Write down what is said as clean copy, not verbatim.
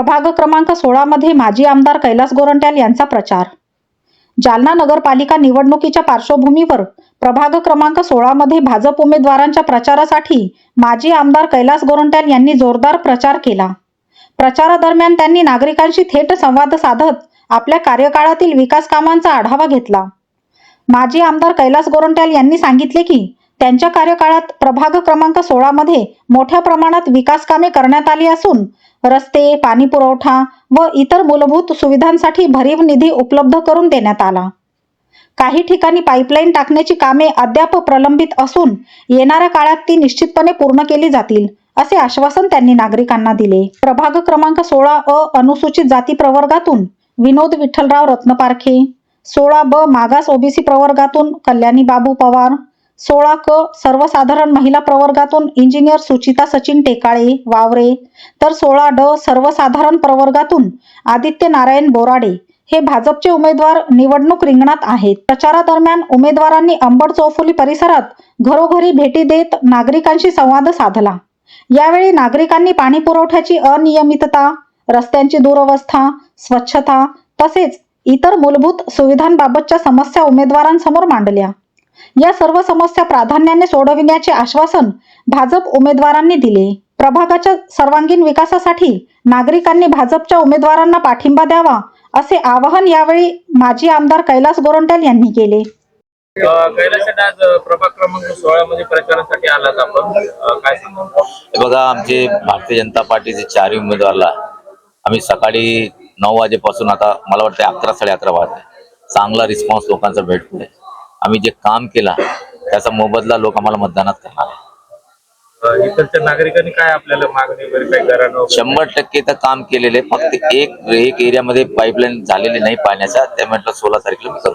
प्रभाग क्रमांक 16 मध्ये माजी आमदार कैलास गोरंट्याल यांचा प्रचार। जालना नगरपालिका निवडणुकीच्या पार्श्वभूमीवर प्रभाग क्रमांक 16 मध्ये भाजप उमेदवारांच्या प्रचारासाठी माजी आमदार कैलास गोरंट्याल यांनी जोरदार प्रचार केला। प्रचारादरम्यान त्यांनी नागरिकांशी थेट संवाद साधत आपल्या कार्यकाळातील विकास कामांचा आढावा घेतला। माजी आमदार कैलास गोरंट्याल यांनी सांगितले की त्यांच्या कार्यकाळात प्रभाग क्रमांक 16 मध्ये मोठ्या प्रमाणात विकास कामे करण्यात आली असून रस्ते, पाणी पुरवठा व इतर मूलभूत सुविधांसाठी भरीव निधी उपलब्ध करून देण्यात आला। काही ठिकाणी पाईपलाईन टाकण्याची कामे अद्याप प्रलंबित असून येणाऱ्या काळात ती निश्चितपणे पूर्ण केली जातील, असे आश्वासन त्यांनी नागरिकांना दिले। प्रभाग क्रमांक 16 अ अनुसूचित जाती प्रवर्गातून विनोद विठ्ठलराव रत्नपारखे, 16 ब मागास ओबीसी प्रवर्गातून कल्याणी बाबू पवार, 16 क सर्वसाधारण महिला प्रवर्गातून इंजिनियर सुचिता सचिन टेकाळे वावरे, तर 16 ड सर्वसाधारण प्रवर्गातून आदित्य नारायण बोराडे हे भाजपचे उमेदवार निवडणूक रिंगणात आहेत। प्रचारादरम्यान उमेदवारांनी अंबड चौफुली परिसरात घरोघरी भेटी देत नागरिकांशी संवाद साधला। यावेळी नागरिकांनी पाणी पुरवठ्याची अनियमितता, रस्त्यांची दुरवस्था, स्वच्छता तसेच इतर मूलभूत सुविधांबाबतच्या समस्या उमेदवारांसमोर मांडल्या। या सर्व समस्या प्राधान्याने सोडविण्याचे आश्वासन भाजप उमेदवारांनी दिले। प्रभागाच्या सर्वांगीण विकासासाठी नागरिकांनी भाजपच्या उमेदवारांना पाठिंबा द्यावा, असे आवाहन यावेळी माजी आमदार कैलास गोरंट्याल यांनी केले। कैलास आज प्रभाग क्रमांक 16 मध्ये प्रचारासाठी आलात आपण, काय सांगू? बघा, आमचे भारतीय जनता पार्टीचे 4 उमेदवारला आम्ही सकाळी 9 वाजेपासून आता मला वाटतं 11 साडे 11 वाजले चांगला रिस्पॉन्स लोकांचा भेटतोय। आम्ही जे काम केला त्याचा मोबदला लोक आम्हाला मतदानात करणार आहे। इकडच्या नागरिकांनी काय आपल्याला मागणी वगैरे काय करायला? 100% तर काम केलेले, फक्त एक एरियामध्ये पाईपलाईन झालेली नाही पाण्याचा, ते म्हटलं 16 तारखेला मी करू।